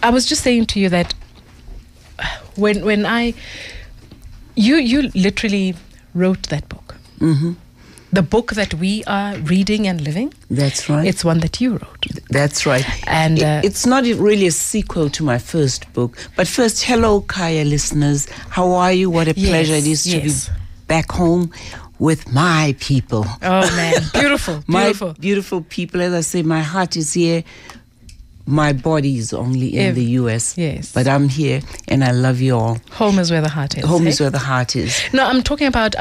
I was just saying to you that when you literally wrote that book. Mm-hmm. The book that we are reading and living. That's right. It's one that you wrote. That's right. And it's not really a sequel to my first book. But first, hello, Kaya listeners. How are you? What a pleasure it is to be back home with my people. Oh, man. Beautiful. My beautiful people. As I say, my heart is here. My body is only in the U.S. Yes. But I'm here, and I love you all. Home is where the heart is. Home is where the heart is. No, I'm talking about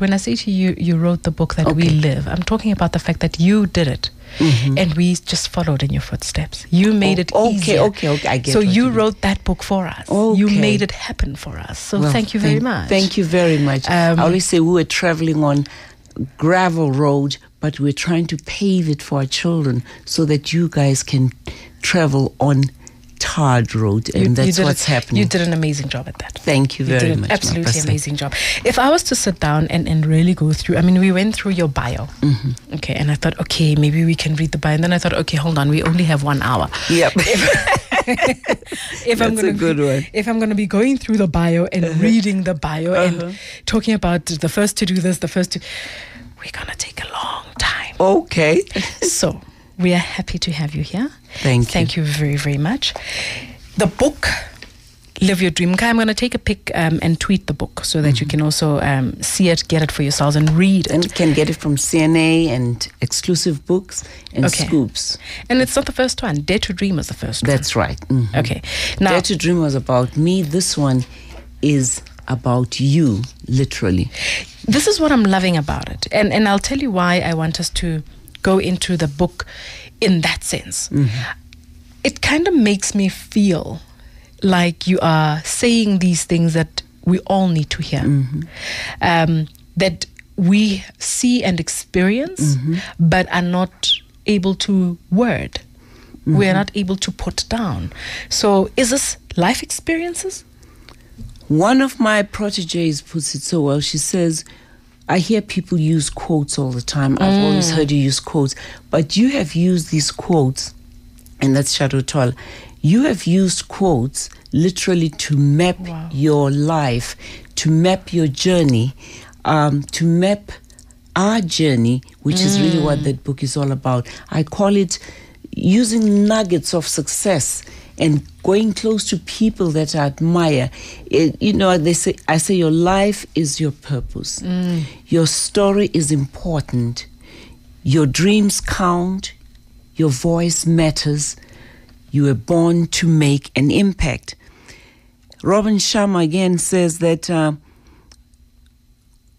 when I say to you, you wrote the book that we live. I'm talking about the fact that you did it. Mm-hmm. And we just followed in your footsteps. You made it easier. Okay, I get it. So you wrote that book for us. Okay. You made it happen for us. So thank you very much. Thank you very much. I always say we were traveling on gravel road, but we're trying to pave it for our children so that you guys can travel on tarred road, and that's what's happening. You did an amazing job at that. Thank you very much. Absolutely amazing job. If I was to sit down and really go through, I mean, we went through your bio. Mm-hmm. Okay, and I thought, okay, maybe we can read the bio. And then I thought, okay, hold on, we only have 1 hour. Yep. That's a good one. If I'm going to be going through the bio and reading the bio and talking about the first to do this, we're going to take a long time. Okay. So we are happy to have you here. Thank you very, very much. The book, Live Your Dream. I'm going to take a pic and tweet the book so that you can also see it, get it for yourselves and read it. And you can get it from CNA and Exclusive Books and Scoops. And it's not the first one. Dare to Dream was the first one. That's right. Mm-hmm. Okay. Now, Dare to Dream was about me. This one is about you, literally. This is what I'm loving about it. And I'll tell you why I want us to go into the book in that sense. Mm-hmm. It kind of makes me feel like you are saying these things that we all need to hear, that we see and experience, but are not able to word. We are not able to put down. So is this life experiences? One of my proteges puts it so well. She says, I hear people use quotes all the time. I've always heard you use quotes, but you have used these quotes, and that's Shadow Toll. You have used quotes literally to map your life, to map your journey, to map our journey, which is really what that book is all about. I call it using nuggets of success and going close to people that I admire. I say your life is your purpose. Your story is important. Your dreams count. Your voice matters. You were born to make an impact. Robin Sharma again says that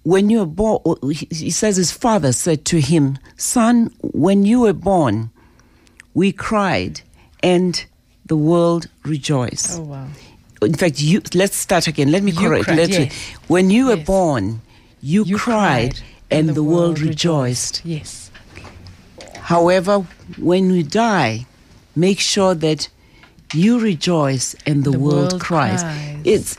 when you were born, he says his father said to him, son, when you were born, we cried and the world rejoiced. Oh, wow. In fact, let's start again. Let me correct. When you were born, you cried and the world rejoiced. Yes. However, when we die, make sure that you rejoice and the world cries. It's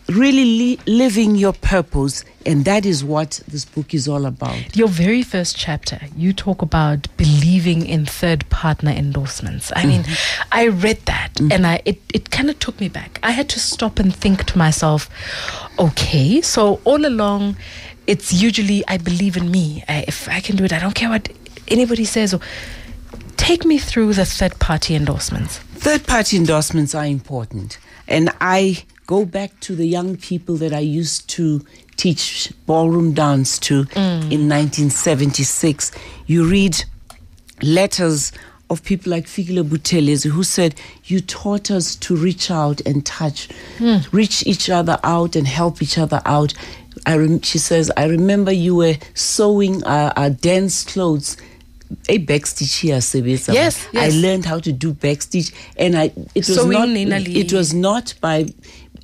really living your purpose, and that is what this book is all about. Your very first chapter, you talk about believing in third partner endorsements. I mean, I read that and it kind of took me back. I had to stop and think to myself, okay, so all along, it's usually I believe in me. If I can do it, I don't care what anybody says. Take me through the third party endorsements. Third party endorsements are important. And I go back to the young people that I used to teach ballroom dance to in 1976. You read letters of people like Fikile Buthelezi who said, you taught us to reach out and touch, reach each other out and help each other out. She says, I remember you were sewing our dance clothes. A backstitch here, yes. I learned how to do backstitch, and it was not by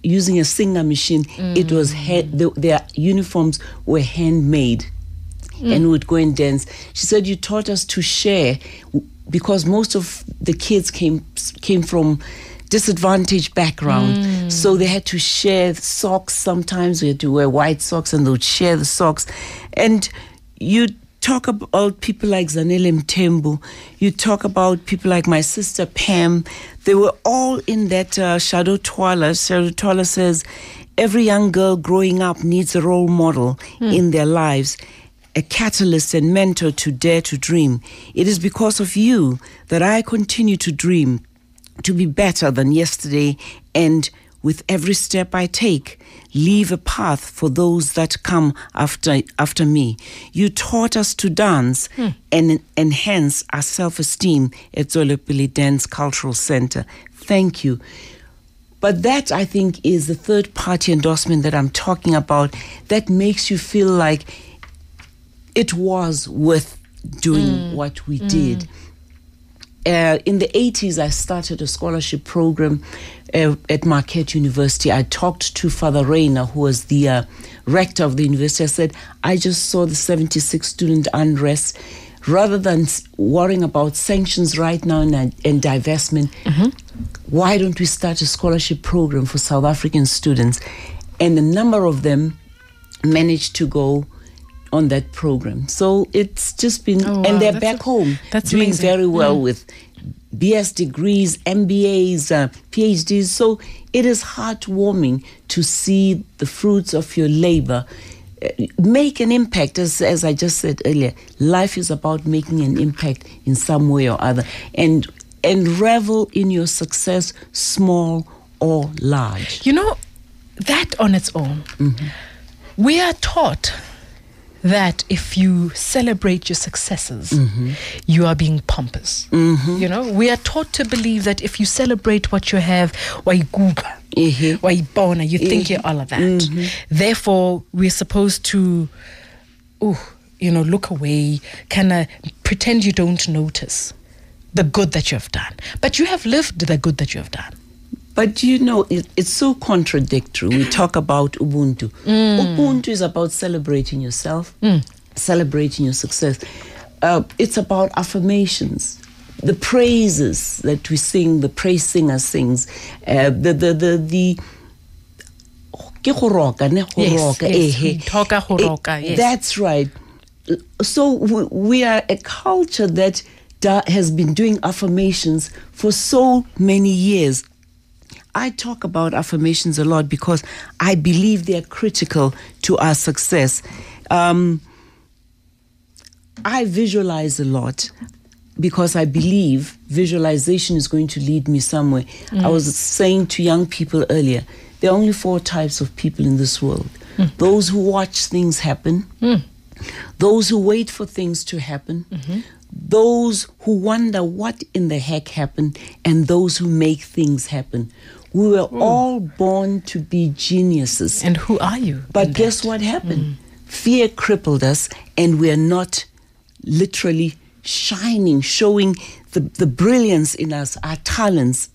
using a singer machine. It was their uniforms were handmade, and we would go and dance. She said, you taught us to share, because most of the kids came from disadvantaged background, so they had to share socks. Sometimes we had to wear white socks, and they would share the socks. And you talk about people like Zanele Mtembu. You talk about people like my sister Pam. They were all in that Shadow Twala. Shadow Twala says, every young girl growing up needs a role model in their lives, a catalyst and mentor to dare to dream. It is because of you that I continue to dream, to be better than yesterday, and with every step I take, leave a path for those that come after me. You taught us to dance and enhance our self-esteem at Zolepili Dance Cultural Center. Thank you. But that, I think, is the third-party endorsement that I'm talking about that makes you feel like it was worth doing what we did. In the 80s, I started a scholarship program at Marquette University. I talked to Father Rayner, who was the rector of the university. I said, I just saw the 76 student unrest. Rather than worrying about sanctions right now and divestment, why don't we start a scholarship program for South African students? And a number of them managed to go on that program. So it's just been, and they're back home doing amazing. Very well with BS degrees, MBAs, PhDs. So it is heartwarming to see the fruits of your labor make an impact. As I just said earlier, life is about making an impact in some way or other, and revel in your success, small or large. You know, that on its own, we are taught that if you celebrate your successes, you are being pompous. You know, we are taught to believe that if you celebrate what you have, you think you're all of that. Therefore, we're supposed to, look away, kind of pretend you don't notice the good that you have done. But you have lived the good that you have done. But it's so contradictory. We talk about Ubuntu. Ubuntu is about celebrating yourself, celebrating your success. It's about affirmations, the praises that we sing, the praise singer sings, that's right. So we are a culture that has been doing affirmations for so many years. I talk about affirmations a lot because I believe they are critical to our success. I visualize a lot because I believe visualization is going to lead me somewhere. I was saying to young people earlier, there are only 4 types of people in this world. Those who watch things happen, those who wait for things to happen, those who wonder what in the heck happened, and those who make things happen. We were all born to be geniuses. And who are you? But guess what happened? Fear crippled us, and we're not literally shining, showing the brilliance in us, our talents.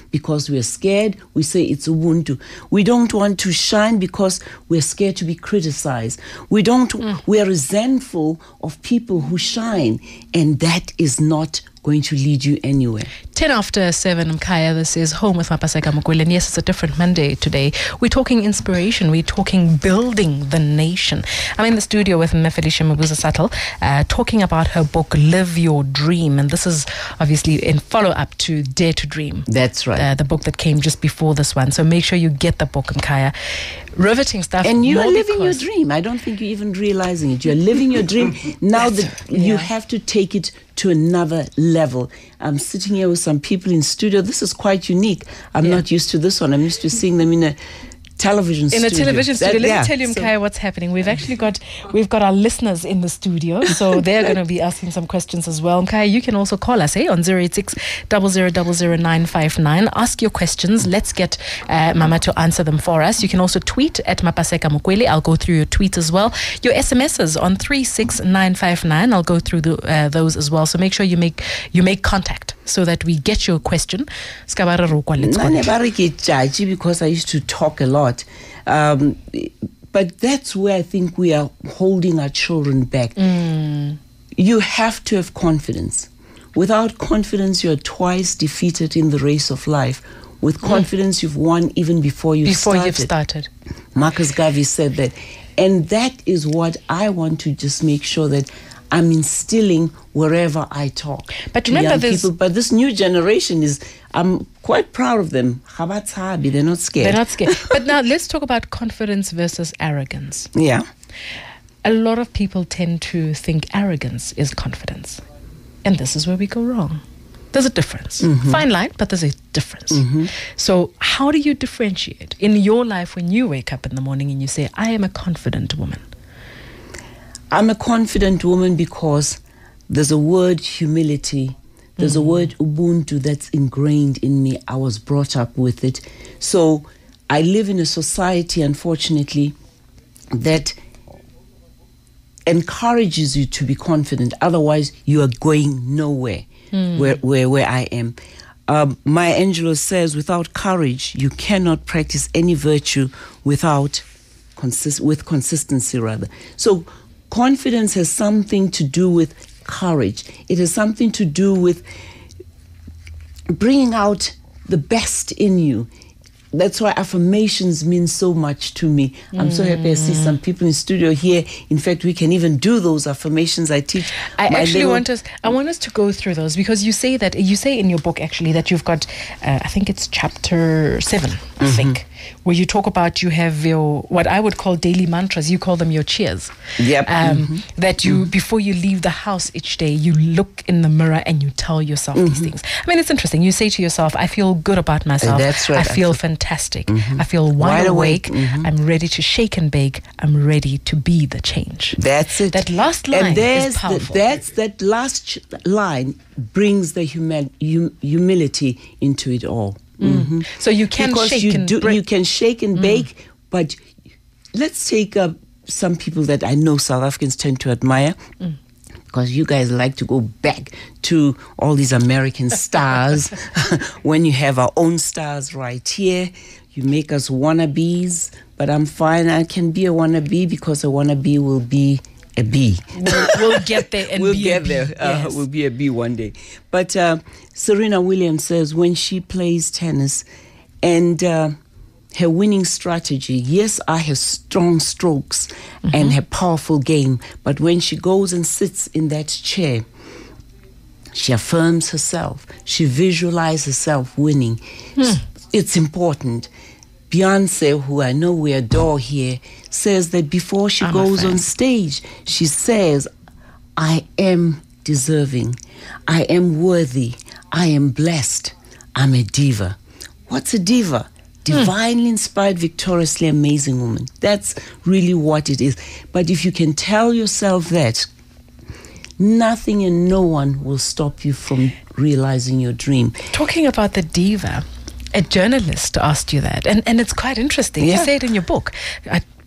Because we're scared, we say it's Ubuntu. We don't want to shine because we're scared to be criticized. We are resentful of people who shine, and that is not going to lead you anywhere. 10 after 7, Mkaya. This is Home with Mapaseka Mukwele. And yes, it's a different Monday today. We're talking inspiration. We're talking building the nation. I'm in the studio with Felicia Mabuza-Suttle, talking about her book, Live Your Dream. And this is obviously in follow-up to Dare to Dream. That's right. The book that came just before this one. So make sure you get the book, Mkaya. Riveting stuff. And you are living your dream. I don't think you're even realizing it. You're living your dream. Now that you have to take it to another level. I'm sitting here with some people in studio. This is quite unique. I'm not used to this one. I'm used to seeing them in a television studio. In a television studio. Let me tell you, Mkaya, what's happening. We've got our listeners in the studio, so they're going to be asking some questions as well. Mkaya, you can also call us on 086 000959. Ask your questions. Let's get Mama to answer them for us. You can also tweet at Mapaseka Mukwele. I'll go through your tweets as well. Your SMSs on 36959. I'll go through those as well. So make sure you make contact so that we get your question. Let's go. Because I used to talk a lot. But that's where I think we are holding our children back. You have to have confidence. Without confidence, you're twice defeated in the race of life. With confidence, you've won even before you've started. Marcus Garvey said that. And that is what I want to just make sure that I'm instilling wherever I talk. But remember this. But this new generation I'm quite proud of them. They're not scared. They're not scared. But now let's talk about confidence versus arrogance. Yeah. A lot of people tend to think arrogance is confidence. And this is where we go wrong. There's a difference. Fine line, but there's a difference. So how do you differentiate in your life when you wake up in the morning and you say, I am a confident woman? I'm a confident woman because there's a word humility. There's a word Ubuntu that's ingrained in me. I was brought up with it. So I live in a society, unfortunately, that encourages you to be confident. Otherwise, you are going nowhere where I am. Maya Angelou says, without courage, you cannot practice any virtue with consistency, rather. So confidence has something to do with courage. It has something to do with bringing out the best in you. That's why affirmations mean so much to me. I'm so happy I see some people in studio here. In fact, we can even do those affirmations I teach. I want us to go through those, because you say in your book actually that you've got, I think it's chapter 7, I think, where you talk about you have your, what I would call daily mantras. You call them your cheers. Yep. That you, before you leave the house each day, you look in the mirror and you tell yourself these things. I mean, it's interesting. You say to yourself, I feel good about myself. That's right. I feel fantastic. I feel wide awake. I'm ready to shake and bake. I'm ready to be the change. That's it. That last line is powerful. That last line brings the humility into it all. So you can shake and bake. You can shake and bake, but let's take some people that I know South Africans tend to admire. Because you guys like to go back to all these American stars when you have our own stars right here. You make us wannabes, but I'm fine. I can be a wannabe because a wannabe will be a bee. We'll get there and we'll be get a bee. there. Yes. We'll be a bee one day. But Serena Williams says when she plays tennis and her winning strategy, yes, I have strong strokes and her powerful game, but when she goes and sits in that chair, she affirms herself. She visualizes herself winning. It's important. Beyonce, who I know we adore here, says that before she goes on stage, she says, I am deserving. I am worthy. I am blessed. I'm a diva. What's a diva? Divinely inspired, victoriously amazing woman. That's really what it is. But if you can tell yourself that, nothing and no one will stop you from realizing your dream. Talking about the diva, a journalist asked you that, and it's quite interesting. Yeah. You say it in your book.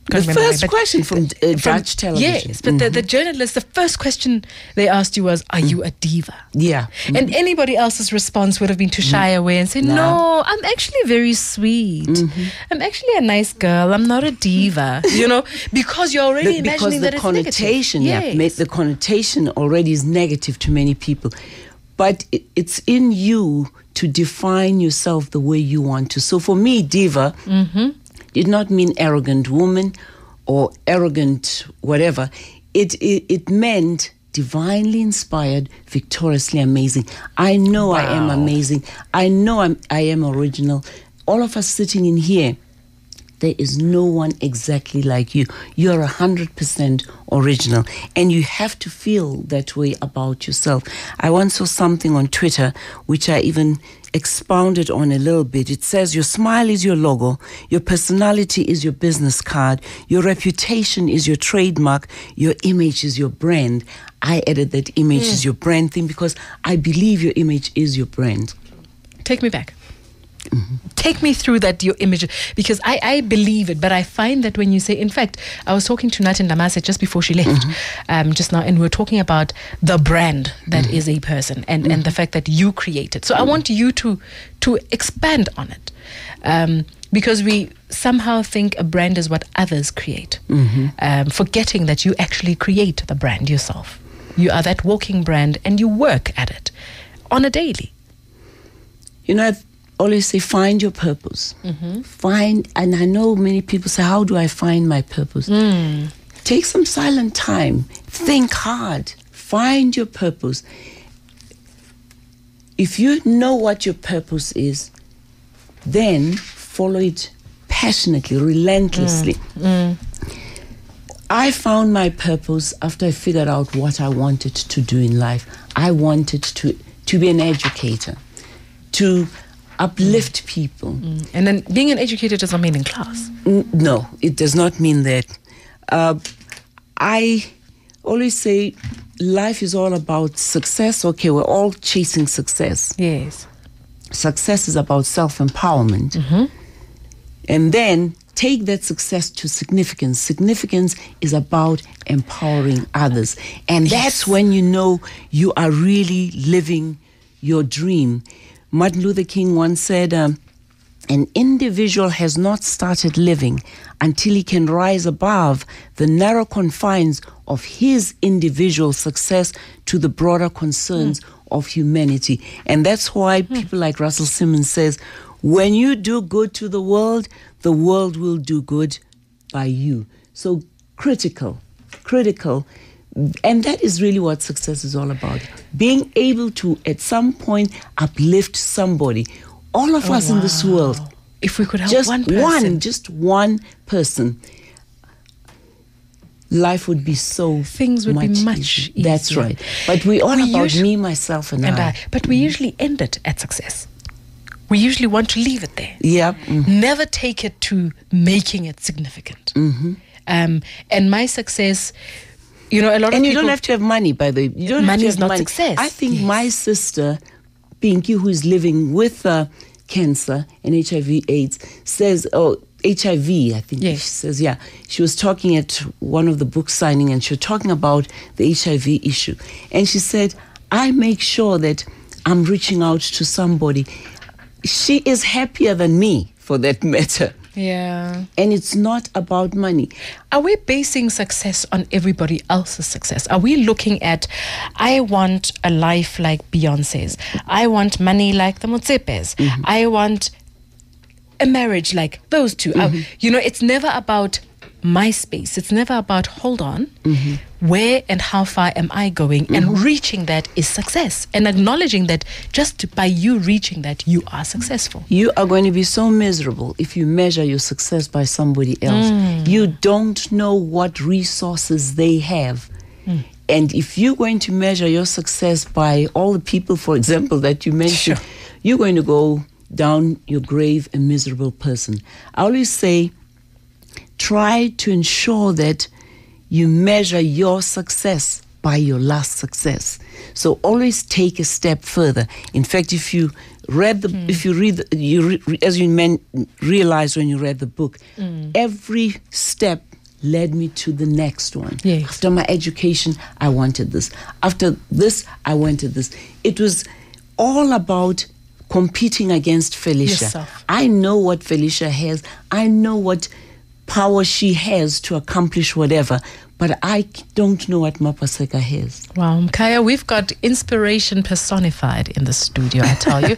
The first question from Dutch television. Yes, but the journalist, the first question they asked you was, are you a diva? Yeah. And anybody else's response would have been to shy away and say, no, I'm actually very sweet. I'm actually a nice girl. I'm not a diva. Because you're already imagining that it's connotation, negative. the connotation already is negative to many people. But it's in you to define yourself the way you want to. So for me, diva did not mean arrogant woman or arrogant whatever. It meant divinely inspired, victoriously amazing. I know I am amazing. I know I am original. All of us sitting in here, there is no one exactly like you. You're 100% original, and you have to feel that way about yourself. I once saw something on Twitter, which I even expounded on a little bit. It says, your smile is your logo, your personality is your business card, your reputation is your trademark, your image is your brand. I added that image is your brand thing because I believe your image is your brand. Take me back. Take me through that, your image, because I believe it, but I find that when you say, in fact, I was talking to Natin Damase just before she left, just now, and we were talking about the brand that is a person and the fact that you create it. So I want you to expand on it, because we somehow think a brand is what others create, forgetting that you actually create the brand yourself. You are that walking brand and you work at it on a daily. I always say, find your purpose. And I know many people say, how do I find my purpose? Take some silent time. Think hard. Find your purpose. If you know what your purpose is, then follow it passionately, relentlessly. I found my purpose after I figured out what I wanted to do in life. I wanted to be an educator, to uplift people. And then being an educator doesn't mean in class. No, it does not mean that. I always say life is all about success. Okay, we're all chasing success. Yes. Success is about self-empowerment. And then take that success to significance. Significance is about empowering others. And that's when you know you are really living your dream. Martin Luther King once said, an individual has not started living until he can rise above the narrow confines of his individual success to the broader concerns of humanity. And that's why people like Russell Simmons says, when you do good to the world will do good by you. So critical. And that is really what success is all about. Being able to, at some point, uplift somebody. All of us in this world. If we could help just one person. Just one person. Life would be so Things would be much easier. That's right. But we're all about me, myself, and I. But we usually end it at success. We usually want to leave it there. Yeah. Never take it to making it significant. And my success, a lot of people... And you don't have to have money, by the way. You don't money have is to have not money. success. I think my sister, Pinky, who is living with cancer and HIV/AIDS, says, HIV, I think she says, she was talking at one of the book signing and she was talking about the HIV issue. And she said, I make sure that I'm reaching out to somebody. She is happier than me, for that matter. Yeah. And it's not about money. Are we basing success on everybody else's success? Are we looking at, I want a life like Beyonce's. I want money like the Motsepes. I want a marriage like those two. It's never about my space. It's never about, hold on, where and how far am I going? And reaching that is success. And acknowledging that just by you reaching that, you are successful. You are going to be so miserable if you measure your success by somebody else. You don't know what resources they have. And if you're going to measure your success by all the people, for example, that you mentioned, you're going to go down your grave a miserable person. I always say, try to ensure that you measure your success by your last success. So always take a step further. In fact, if you read as you realize when you read the book, every step led me to the next one. After my education, I wanted this. After this, I wanted this. It was all about competing against Felicia. Yourself. I know what Felicia has. I know what power she has to accomplish whatever, but I don't know what Mapaseka has. Wow, Mkhaya, we've got inspiration personified in the studio, I tell you.